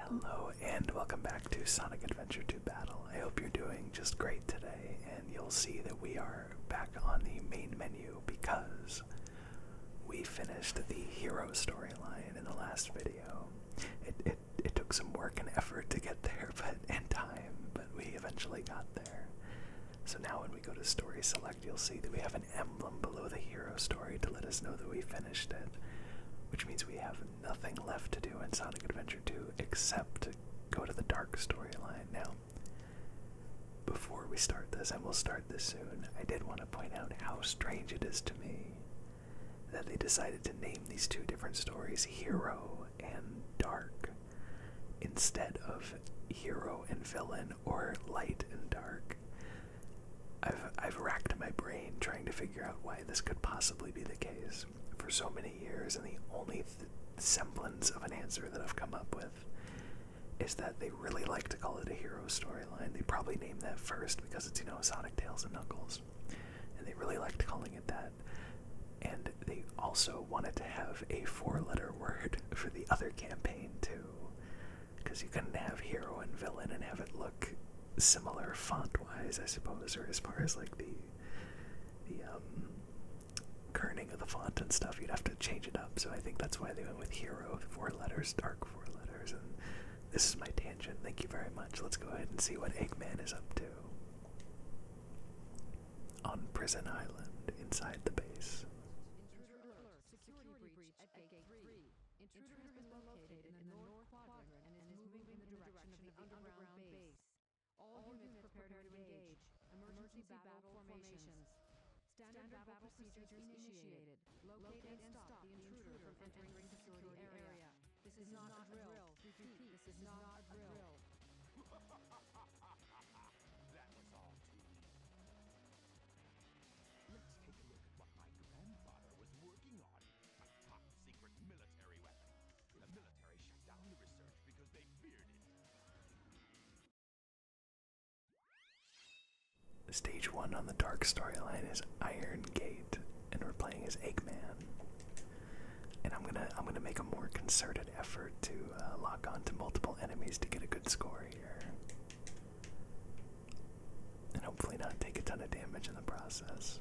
Hello and welcome back to Sonic Adventure 2 Battle. I hope you're doing just great today, and you'll see that we are back on the main menu because we finished the hero storyline in the last video. It took some work and effort to get there, and time, but we eventually got there. So now when we go to story select, you'll see that we have an emblem below the hero story to let us know that we finished it, which means we have nothing left to do in Sonic Adventure 2 except to go to the dark storyline. Now, before we start this, and we'll start this soon, I did want to point out how strange it is to me that they decided to name these two different stories Hero and Dark instead of Hero and Villain or Light and Dark. I've racked my brain trying to figure out why this could possibly be the case for so many years, and the only semblance of an answer that I've come up with is that they really like to call it a hero storyline. They probably named that first because it's, Sonic, Tails, and Knuckles, and they really liked calling it that. And they also wanted to have a 4-letter word for the other campaign too, because you couldn't have hero and villain and have it look similar font-wise, I suppose, or as far as like the kerning of the font and stuff. You'd have to change it up, so I think that's why they went with hero, 4 letters, dark 4 letters, and this is my tangent. Thank you very much. Let's go ahead and see what Eggman is up to on Prison Island inside the base. Security breach at Gate 3. Intruder has been located in the north quadrant and is moving in the direction of the underground base. All units prepare to engage. Emergency battle formations. Standard battle procedures initiated. Locate and stop the intruder from entering security area. This is not a drill. Repeat, this is not a drill. That was all too easy. Let's take a look at what my grandfather was working on. A top-secret military weapon. The military shut down the research because they feared it. Stage 1 on the dark storyline is Iron Gate, and we're playing as Eggman. And I'm gonna make a more concerted effort to lock on to multiple enemies to get a good score here, and hopefully not take a ton of damage in the process.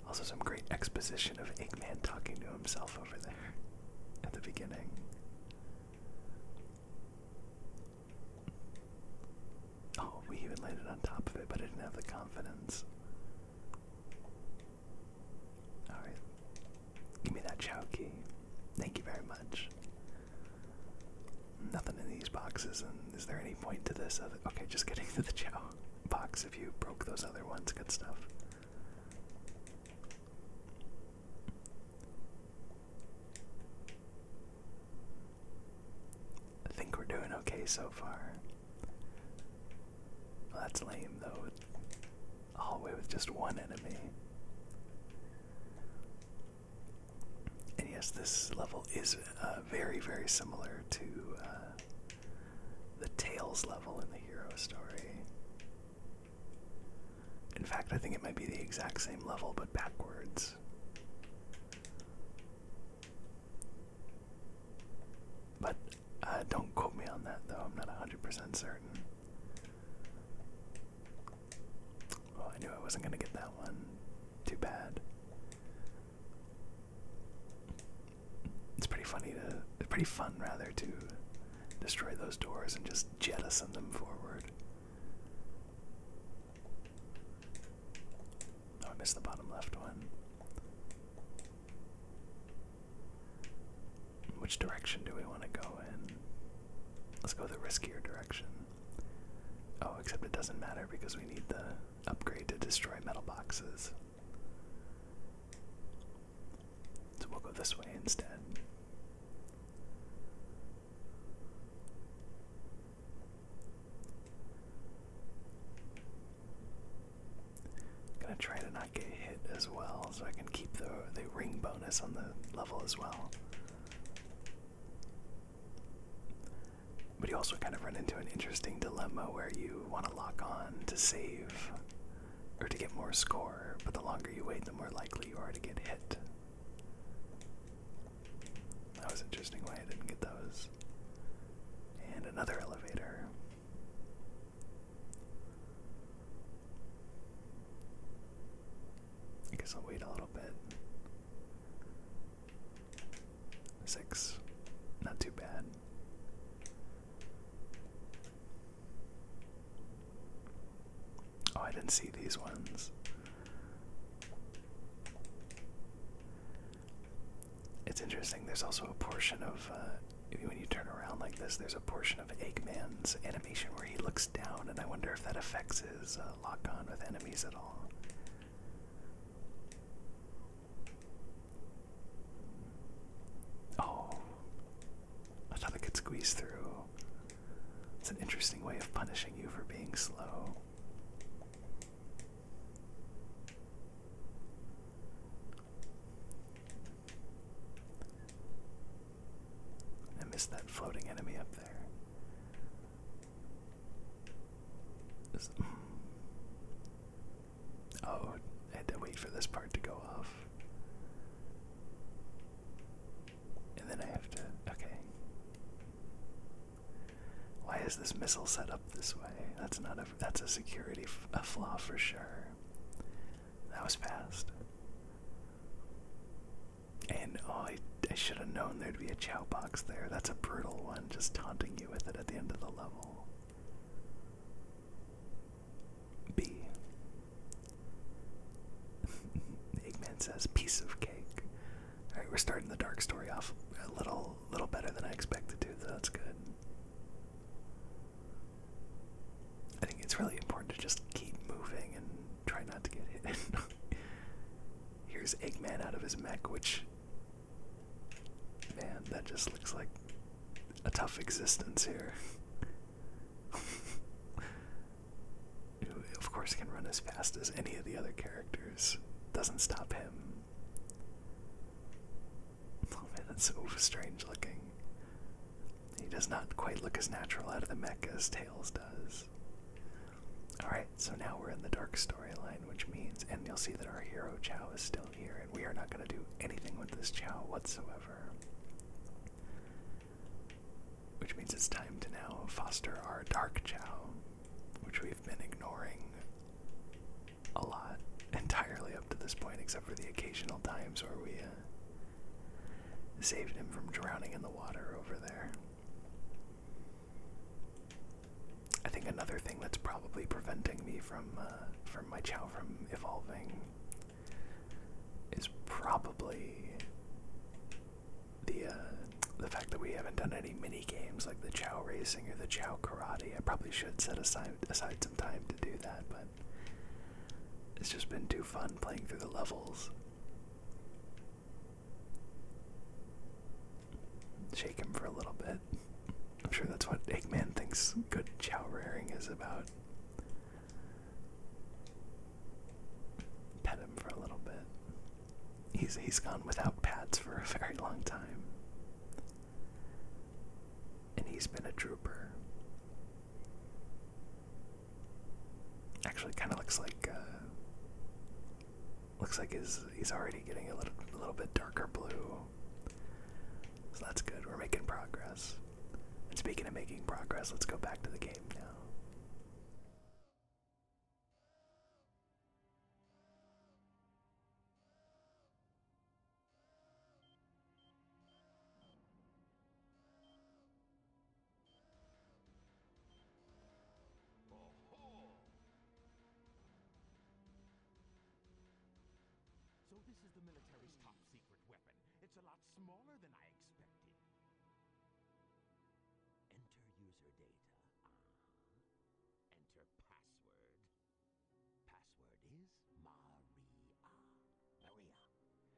Also, some great exposition of Eggman talking to himself over there at the beginning. Oh, we even landed on top of it, but I didn't have the confidence. Alright. Give me that Chao key. Thank you very much. Nothing in these boxes, and is there any point to this? Okay, just getting to the Chao box if you broke those other ones. Good stuff. I think we're doing okay so far. Well, that's lame, though. A hallway with just one enemy. And yes, this level is very, very similar to the Tails level in the hero story. In fact, I think it might be the exact same level, but backwards. But don't quote me on that, though. I'm not 100% certain. Oh, I knew I wasn't gonna get that one. Too bad. It's pretty fun rather to destroy those doors and just jettison them forward. Oh, I missed the bottom left one. Which direction do we want to go in? Let's go the riskier direction. Oh, except it doesn't matter because we need the upgrade to destroy metal boxes. So we'll go this way instead. Gonna try to not get hit as well so I can keep the ring bonus on the level as well. But you also kind of run into an interesting dilemma where you want to lock on to save or to get more score, but the longer you wait, the more likely you are to get hit. That was an interesting way I didn't get those. And another elevator. I guess I'll wait a little bit. 6. Not too bad. Oh, I didn't see these ones. It's interesting, there's also a portion of, when you turn around like this, there's a portion of Eggman's animation where he looks down, and I wonder if that affects his lock-on with enemies at all. Oh, I thought I could squeeze through. It's an interesting way of punishing you for being slow. I missed that floating enemy up there. Oh, I had to wait for this part to go off. And then I have to, okay. Why is this missile set up this way? That's a security flaw for sure. That was fast. And oh, I should have known there'd be a Chao box there. That's a brutal one, just taunting you with it at the end of the level. B. Eggman says, piece of cake. Alright, we're starting the dark story off a little better than I expected to, so that's good. I think it's really important to just keep moving and try not to get hit. Here's Eggman out of his mech, which, man, that just looks like a tough existence here. Of course, can run as fast as any of the other characters. Doesn't stop him. Oh man, that's so strange looking. He does not quite look as natural out of the mech as Tails does. Alright, so now we're in the dark storyline, which means, and you'll see that our hero Chao is still here, and we are not going to do anything with this Chao whatsoever. Which means it's time to now foster our dark Chao, which we've been ignoring a lot, entirely up to this point, except for the occasional times where we saved him from drowning in the water over there. I think another thing that's probably preventing me from my Chao from evolving is probably the fact that we haven't done any mini games like the Chao racing or the Chao karate. I probably should set aside some time to do that, but it's just been too fun playing through the levels. Shake him for a little bit. I'm sure that's what Eggman thinks good Chao rearing is about. Pet him for a little bit. He's gone without pats for a very long time. And he's been a trooper. Actually, kind of looks like he's already getting a little bit darker blue. So that's good. We're making progress. And speaking of making progress, let's go back to the game now. Oh-ho! So this is the military's top secret weapon. It's a lot smaller than I expected. Enter user data. Enter password. Password is Maria. Maria.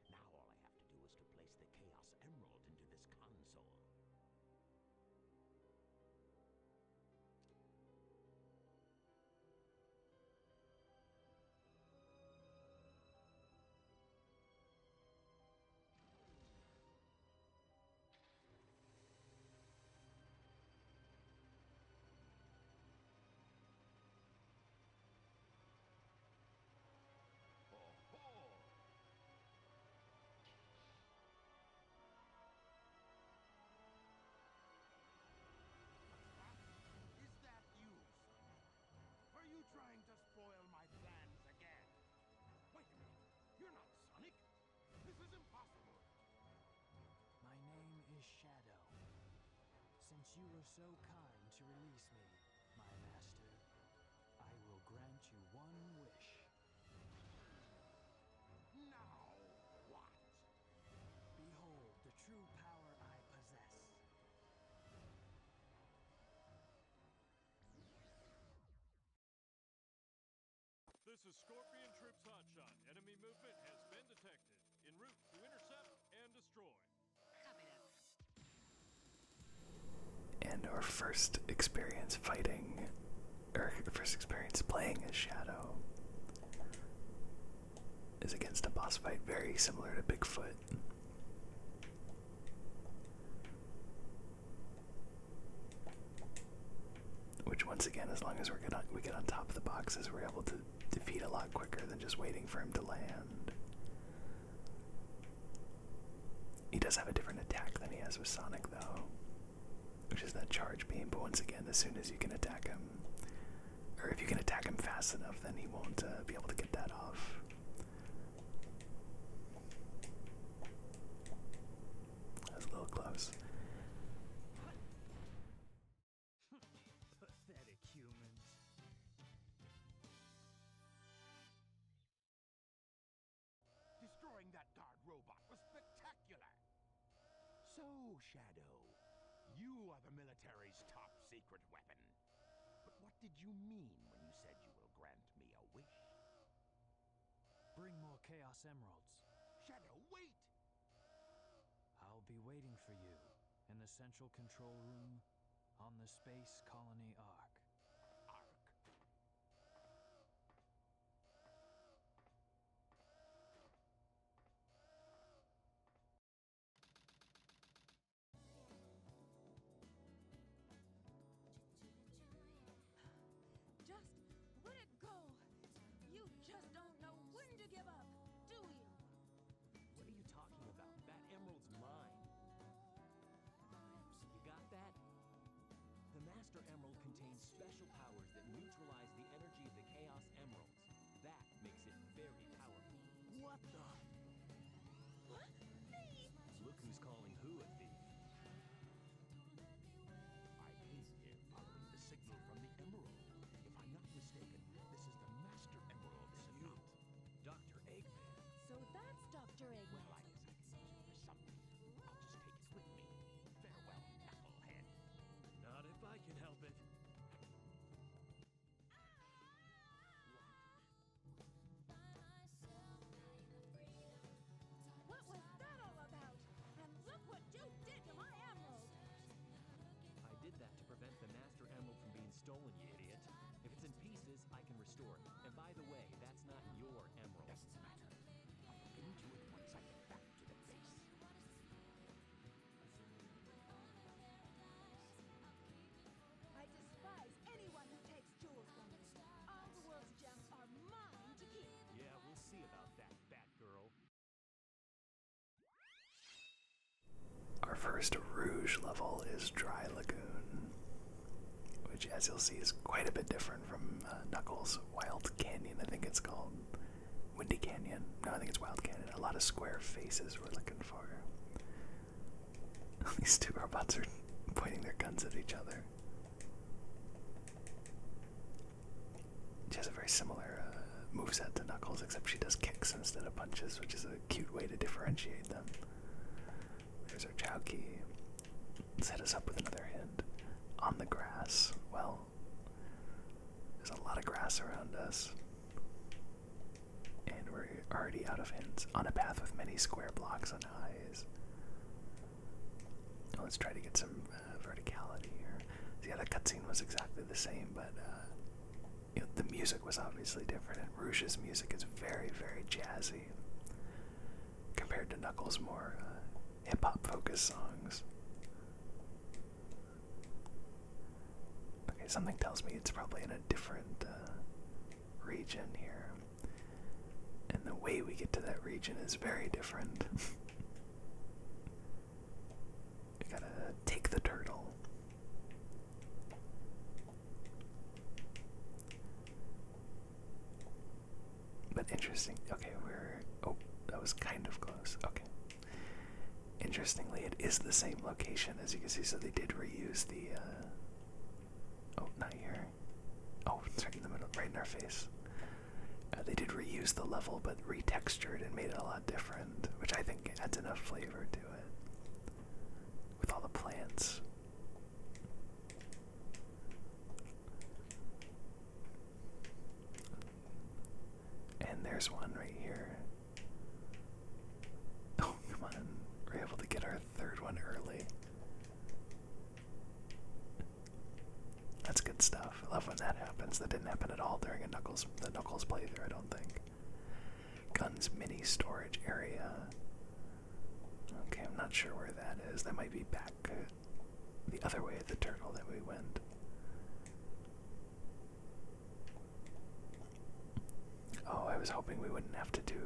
Now all I have to do is to place the Chaos Emerald into this console. trying to spoil my plans again? Wait a minute. You're not Sonic. This is impossible. My name is Shadow. Since you were so kind to release me, my master, I will grant you one wish. Now what? Behold the true power I possess. This is Scorpion Troops Hotshot. Enemy movement has been detected. En route to intercept and destroy. Copy that. And our first experience fighting, or first experience playing as Shadow, is against a boss fight very similar to Bigfoot. Which, once again, as long as we get on top of the boxes, we're able to defeat a lot quicker than just waiting for him to land. He does have a different attack than he has with Sonic, though, which is that charge beam. But once again, as soon as you can attack him, or if you can attack him fast enough, then he won't be able to get that off. That was a little close. Pathetic humans. Destroying that guard robot was spectacular. So, Shadow, you are the military's top secret weapon. But what did you mean when you said you will grant me a wish? Bring more Chaos Emeralds. Shadow, wait! I'll be waiting for you in the central control room on the Space Colony Ark. Ark. Just let it go. You just don't know when to give up, do you? What are you talking about? That emerald's mine. You got that? The Master Emerald contains special powers that neutralize the energy of the Chaos Emeralds. That makes it very powerful. What the? What? Thief? Look who's calling who a thief. I came here following the signal from the Emerald. If I'm not mistaken, this is the Master Emerald, is it not? Dr. Eggman. So that's Dr. Eggman. Well, I guess I can use it for something. I'll just take it with me. Farewell, knucklehead. Not if I can help it. What was that all about? And look what you did to my emerald. I did that to prevent the Master Emerald from being stolen, you idiot. If it's in pieces, I can restore it. And by the way, that's not your emerald. Doesn't matter. I'll look into it once I get back to the base. I despise anyone who takes jewels from me. All the world's gems are mine to keep. Yeah, we'll see about that, Batgirl. Our first Rouge level is Dry Lagoon, which, as you'll see, is quite a bit different from Knuckles' Wild Canyon, I think it's called. Windy Canyon. No, I think it's Wild Canyon. A lot of square faces we're looking for. These two robots are pointing their guns at each other. She has a very similar moveset to Knuckles, except she does kicks instead of punches, which is a cute way to differentiate them. There's our Chao key. Let's hit us up with another hint. On the grass. Well, there's a lot of grass around us. And we're already out of hints. On a path with many square blocks on eyes. Let's try to get some verticality here. Yeah, the cutscene was exactly the same, but you know, the music was obviously different. And Rouge's music is very, very jazzy compared to Knuckles' more hip-hop focused songs. Okay, something tells me it's probably in a different region here. And the way we get to that region is very different. We gotta take the turtle. But interesting. Okay, oh, that was kind of close. Okay. Interestingly, it is the same location, as you can see, so they did reuse the, oh, not here. Oh, it's right in the middle, right in our face. They did reuse the level, but retextured and made it a lot different, which I think adds enough flavor to it. With all the plants. And there's one right here. Oh, come on. We're able to get our third one early. That's good stuff. I love when that happens. That didn't happen at all during the Knuckles playthrough, I don't think. Guns mini storage area. Okay, I'm not sure where that is. That might be back the other way of the turtle that we went. Oh, I was hoping we wouldn't have to do,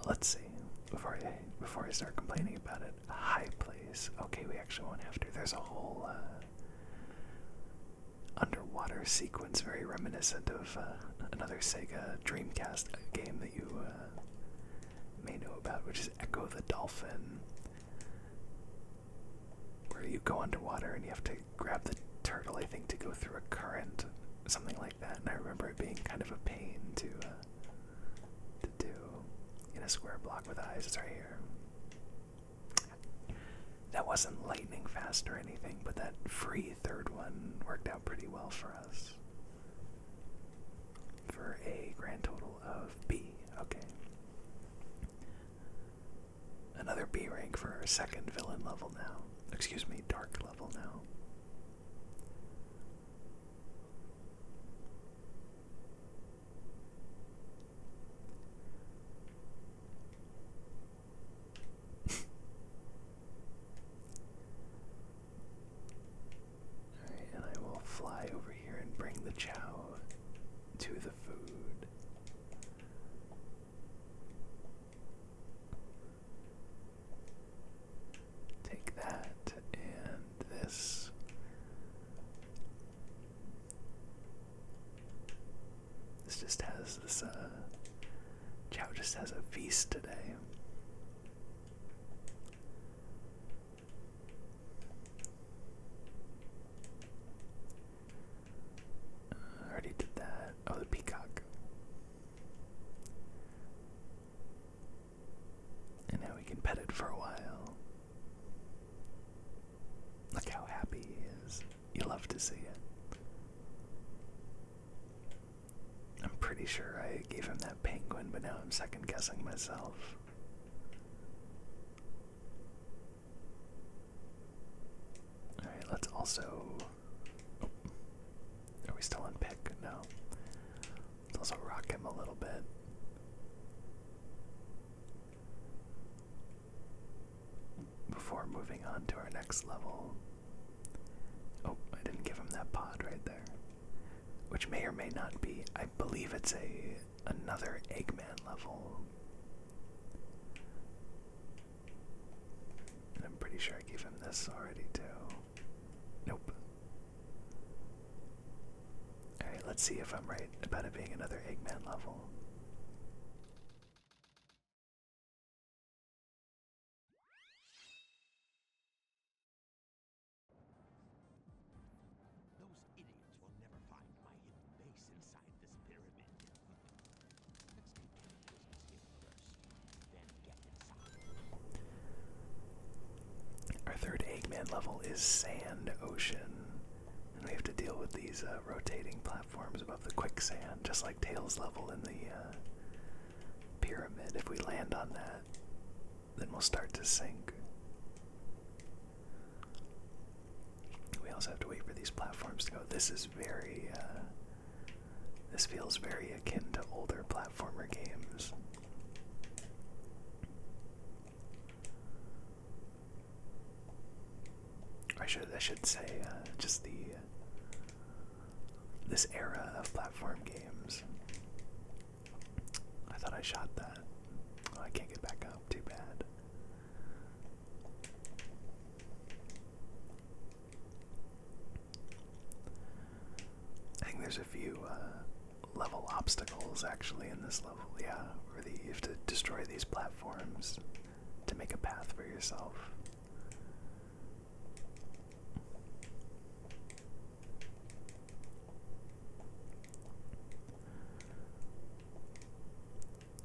let's see, before I start complaining about it, a high place. Okay, we actually won't have to. There's a whole, underwater sequence very reminiscent of, another Sega Dreamcast game that you, may know about, which is Echo the Dolphin, where you go underwater and you have to grab the turtle, I think, to go through a current, something like that. And I remember it being kind of a pain to do in a square block with eyes. It's right here. That wasn't lightning fast or anything, but that free third one worked out pretty well for us. For a grand total of B. Okay. Another B rank for our second villain level now. Excuse me, dark level now. Alright, and I will fly over here and bring the Chao to the food. Take that and this. This just has this, Chao just has a feast today. I already did that. Oh, the peacock. And now we can pet it for a while. Look how happy he is. You love to see it. I'm pretty sure I gave him that penguin, but now I'm second guessing myself. Alright, let's also... Oh. Are we still on pick? No. Let's also rock him a little bit. Before moving on to our next level. Oh, I didn't give him that pod right there. Which may or may not be, I believe it's another Eggman level. And I'm pretty sure I gave him this already too. Nope. Alright, let's see if I'm right about it being another Eggman level. Those idiots will never find my hidden base inside this pyramid. Let's take care of business here first, then get inside. Our third Eggman level is Sand Ocean. And we have to deal with these rotating platforms above the quicksand, just like Tails' level in the pyramid. If we land on that, then we'll start to sink. We also have to wait for these platforms to go. This is very, this feels very akin to older platformer games. I should say, just this era of platform games. I thought I shot that. Oh, I can't get back up. Too bad. I think there's a few level obstacles actually in this level, yeah, where you have to destroy these platforms to make a path for yourself.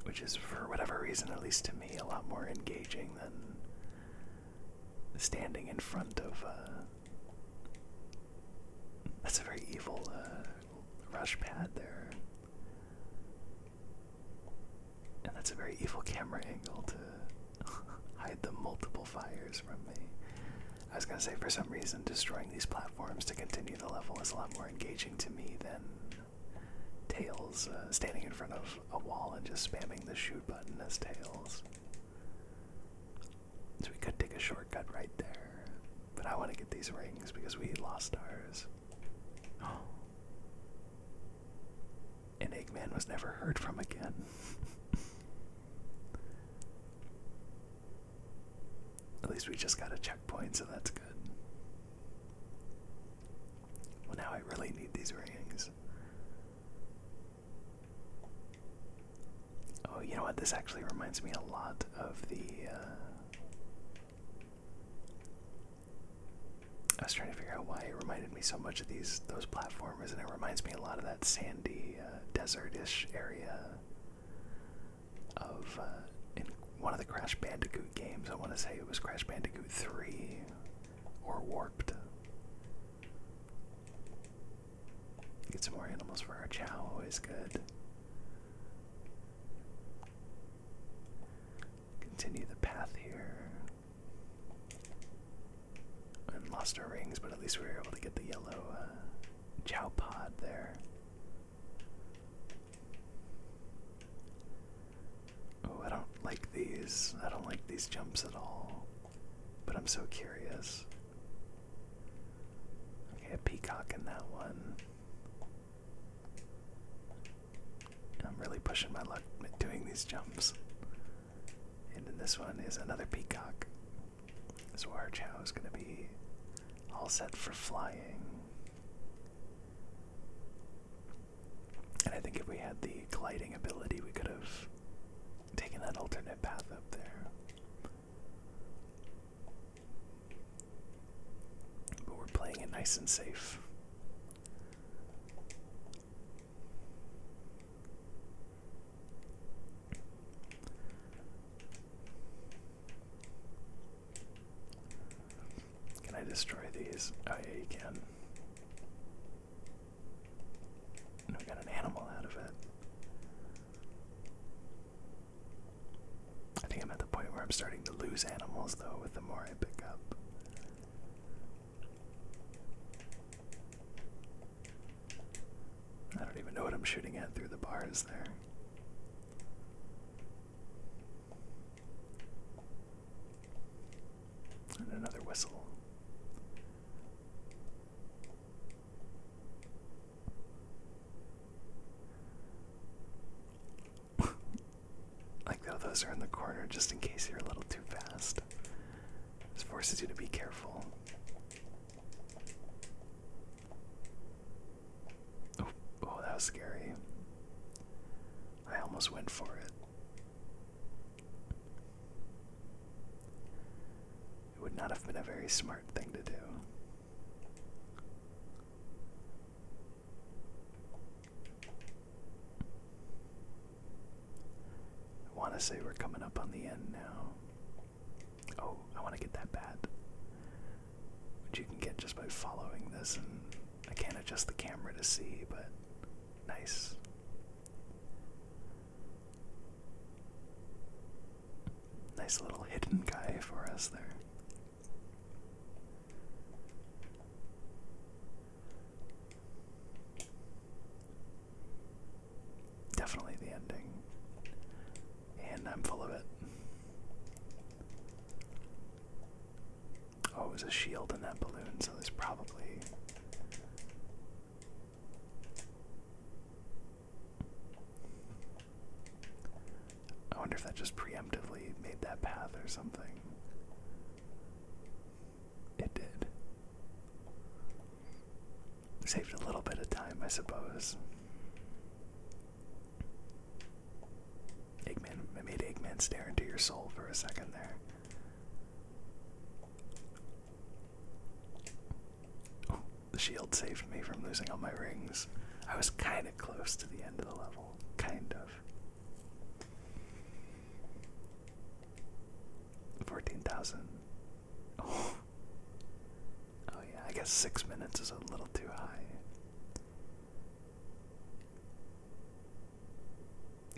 Which is, for whatever reason, at least to me, a lot more engaging than standing in front of, that's a very evil, rush pad there. And that's a very evil camera angle to hide the multiple fires from me. I was gonna say, for some reason, destroying these platforms to continue the level is a lot more engaging to me than Tails standing in front of a wall and just spamming the shoot button as Tails. So we could take a shortcut right there, but I want to get these rings because we lost ours. And Eggman was never heard from again. At least we just got a checkpoint, so that's good. Well, now I really need these rings. Oh, you know what? This actually reminds me a lot of the, I was trying to figure out why it reminded me so much of those platformers, and it reminds me a lot of that sandy, desert-ish area of, in one of the Crash Bandicoot games. I want to say it was Crash Bandicoot 3 or Warped. Get some more animals for our Chao, always good. Continue the path here. And lost our rings, but at least we were able to get the yellow Chao pod there. Oh, I don't like these. I don't like these jumps at all. But I'm so curious. Okay, a peacock in that one. I'm really pushing my luck doing these jumps. And then this one is another peacock. So our Chao is going to be all set for flying. And I think if we had the gliding ability, we could have taken that alternate path up there. But we're playing it nice and safe. Can I destroy these? Oh yeah, you can. And we got an animal out of it. I think I'm at the point where I'm starting to lose animals, though, with the more I pick up. I don't even know what I'm shooting at through the bars there. And another whistle. Like, though, those are in the corner just in case you're a little too fast. This forces you to be careful. Oh, that was scary. I almost went for it. It would not have been a very smart thing to do. I want to say we're coming up on the end now. Oh, I want to get that bat. Which you can get just by following this, and I can't adjust the camera to see, but nice. Nice little hidden guy for us there. Definitely the ending. And I'm full of it. Oh, it was a shield in that balloon, so there's probably... I wonder if that just preemptively made that path or something. It did. Saved a little bit of time, I suppose. Eggman stare into your soul for a second there. Oh, the shield saved me from losing all my rings. I was kind of close to the end of the level. Kind of. 14,000. Oh. Oh yeah, I guess 6 minutes is a little too high.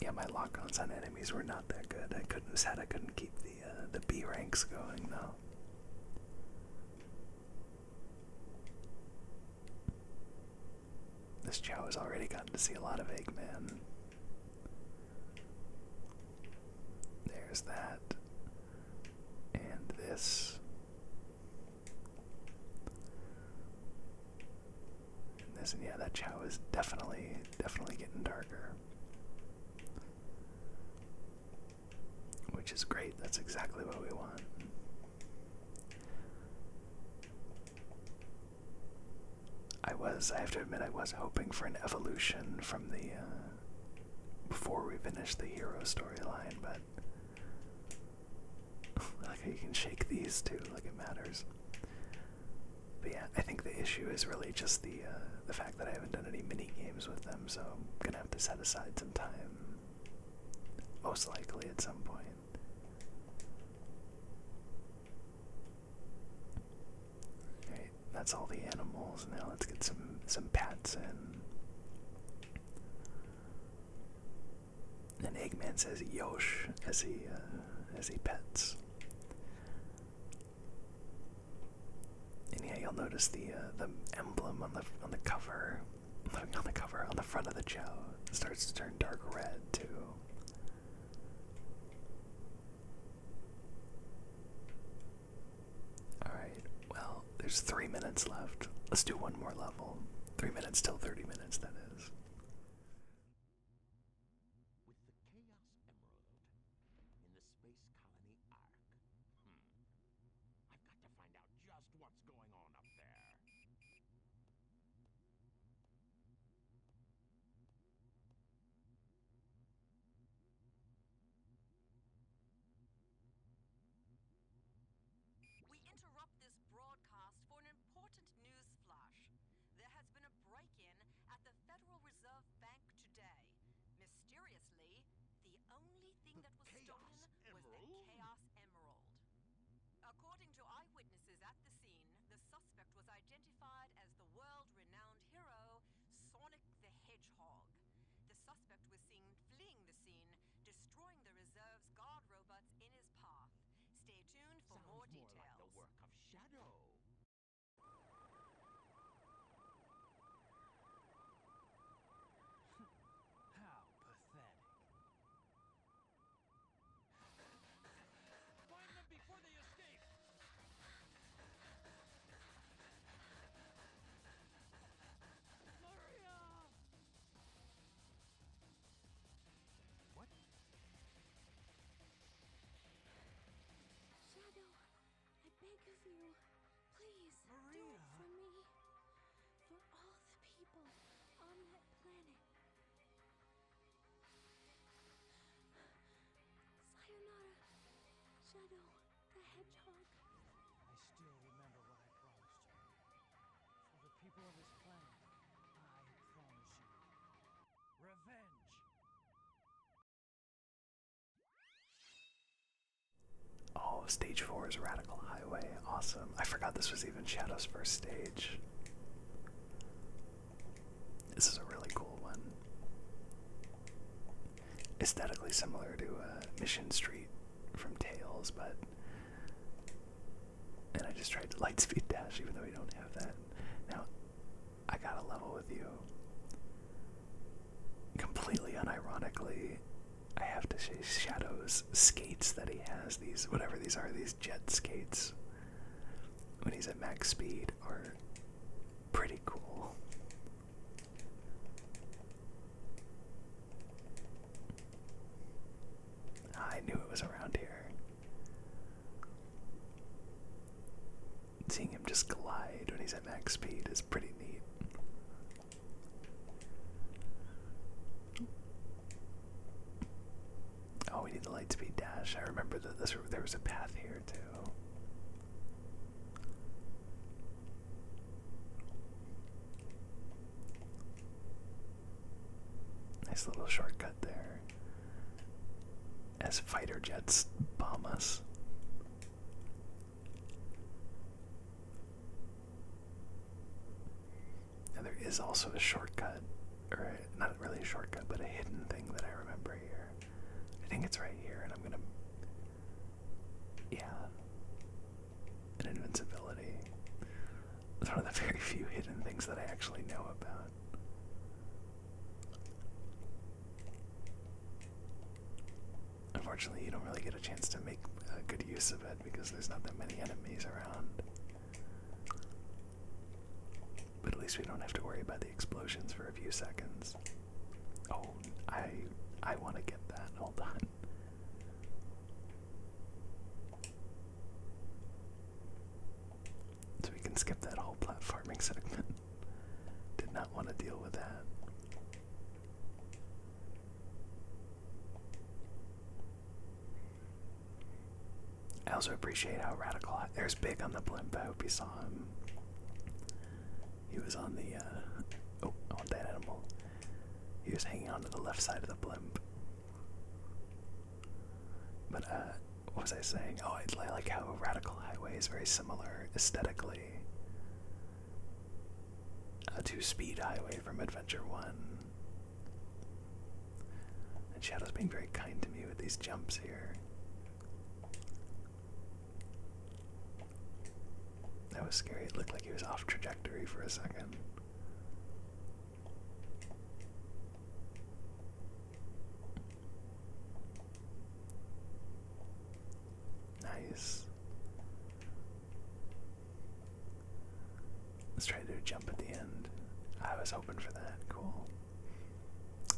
Yeah, my lock-ons on enemies were not that good. I couldn't keep the B ranks going though. This Chao has already gotten to see a lot of Eggman. There's that. And this. And this, and yeah, that Chao is definitely getting darker. Which is great, that's exactly what we want. I have to admit, I was hoping for an evolution from the, before we finish the hero storyline, but like you can shake these too, like it matters. But yeah, I think the issue is really just the fact that I haven't done any mini games with them, so I'm gonna have to set aside some time, most likely at some point. Alright, that's all the animals. Now let's get some pets in. And Eggman says Yosh as he pets. And yeah, you'll notice the emblem on the cover, on the front of the Chao starts to turn dark red too. All right, well, there's 3 minutes left. Let's do one more level. 3 minutes till 30 minutes, that is. With the Chaos Emerald in the Space Colony Ark. I've got to find out just what's going on up there. We interrupt this broadcast for an important news flash. There has been a break-in at the Federal Reserve Bank today. Mysteriously, the only thing that was stolen was the Chaos Emerald. According to eyewitnesses at the scene, the suspect was identified as the world-renowned hero, Sonic the Hedgehog. The suspect was seen fleeing the scene, destroying the reserve's guard robots in his path. Stay tuned for more details. Like the work of Shadow. How pathetic. Find them before they escape! Maria! What? Shadow, I beg of you, please do Maria. it for me. For all the people on that planet. Sayonara, Shadow the Hedgehog. I still remember what I promised you. For the people of this planet, I promise you revenge. Oh, stage 4 is Radical Highway. Awesome. I forgot this was even Shadow's first stage. This is a really cool one. Aesthetically similar to Mission Street from Tales, but... And I just tried to Lightspeed Dash even though we don't have that. Now, I gotta level with you. Completely unironically, I have to say Shadow's skates that he has, these, whatever these are, these jet skates, when he's at max speed, are pretty cool. I knew it was around here. Seeing him just glide when he's at max speed is pretty neat. Oh, we need the Lightspeed Dash. there was a path here too. Nice little shortcut there. As fighter jets bomb us. And there is also a shortcut, or not really a shortcut, but a hidden thing that I remember here. I think it's right here, and I'm gonna, yeah, an invincibility. It's one of the very few hidden things that I actually know about. Unfortunately, you don't really get a chance to make good use of it because there's not that many enemies around. But at least we don't have to worry about the explosions for a few seconds. Oh, I want to get that. Hold on. So we can skip that whole platforming segment. Did not want to deal with that. I also appreciate how radical. There's Big on the blimp. I hope you saw him. He was on the, oh, I want that animal. He was hanging on to the left side of the blimp. But, what was I saying? Oh, I like how Radical Highway is very similar aesthetically to Speed Highway from Adventure 1. And Shadow's being very kind to me with these jumps here. That was scary. It looked like he was off trajectory for a second. Nice. Let's try to do a jump at the end. I was hoping for that. Cool.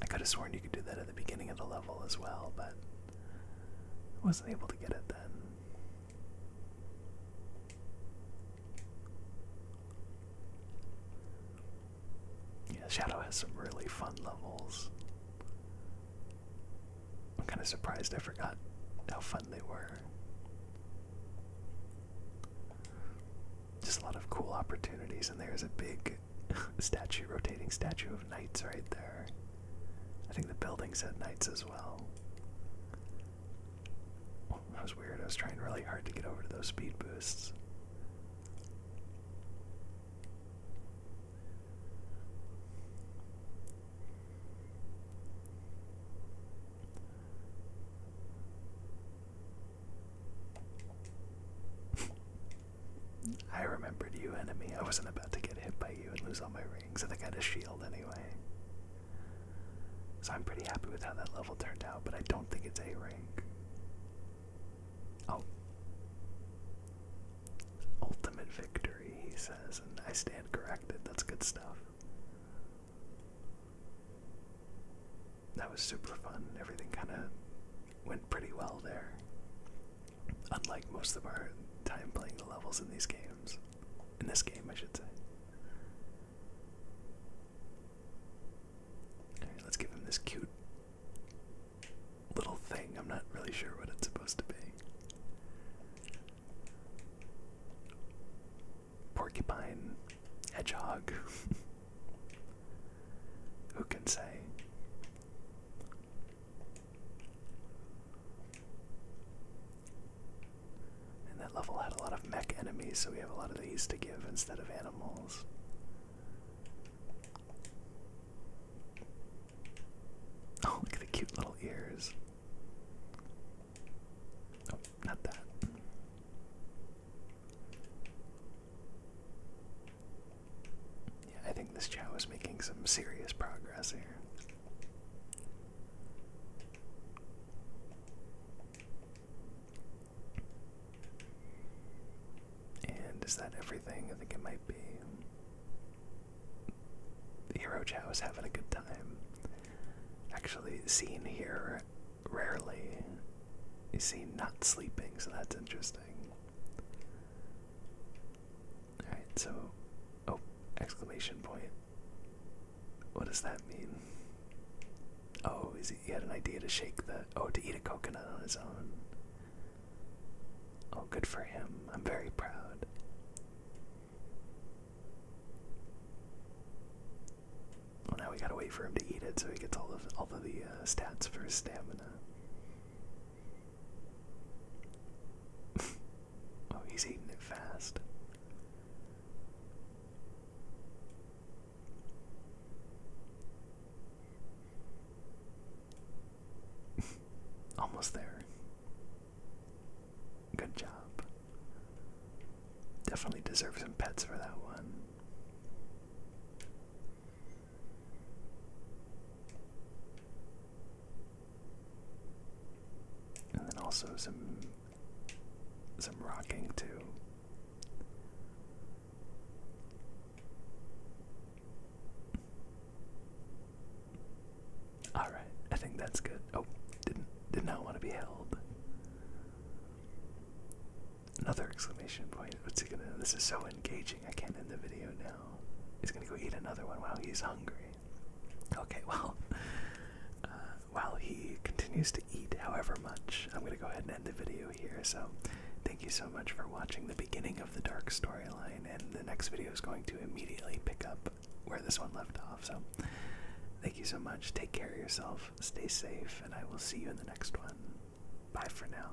I could have sworn you could do that at the beginning of the level as well, but I wasn't able to get it then. Yeah, Shadow has some really fun levels. I'm kind of surprised I forgot how fun they were. Just a lot of cool opportunities, and there's a big statue, rotating statue of knights right there. I think the building said knights as well. Oh, that was weird. I was trying really hard to get over to those speed boosts. I remembered you, enemy. I wasn't about to get hit by you and lose all my rings. I think I had a shield anyway. So I'm pretty happy with how that level turned out, but I don't think it's A rank. Oh. Ultimate victory, he says, and I stand corrected. That's good stuff. That was super fun. Everything kind of went pretty well there. Unlike most of our time playing the levels in these games. In this game, I should say. Alright, let's give him this cute little thing. I'm not really sure what it's supposed to be. Porcupine, hedgehog. Who can say? That level had a lot of mech enemies, so we have a lot of these to give instead of animals. Oh, look at the cute little ears. Oh, not that. Yeah, I think this Chao is making some serious progress here. Is that everything? I think it might be. The hero Chao is having a good time. Actually, seen here rarely. He's seen not sleeping, so that's interesting. Alright, so. Oh, exclamation point. What does that mean? Oh, he had an idea to shake the. Oh, to eat a coconut on his own. Oh, good for him. I'm very proud. Well, now we gotta wait for him to eat it so he gets all of the stats for his stamina. Oh, he's eating it fast. Almost there. Good job. Definitely deserve some pets for that one. And then also some rocking too. All right, I think that's good. Oh, did not want to be held. Another exclamation point. What's he gonna? This is so engaging. I can't end the video now. He's gonna go eat another one while he's hungry. Okay, well, while he continues to eat however much, I'm gonna go ahead and end the video here. So, thank you so much for watching the beginning of the Dark storyline, and the next video is going to immediately pick up where this one left off. So, thank you so much. Take care of yourself. Stay safe, and I will see you in the next one. Bye for now.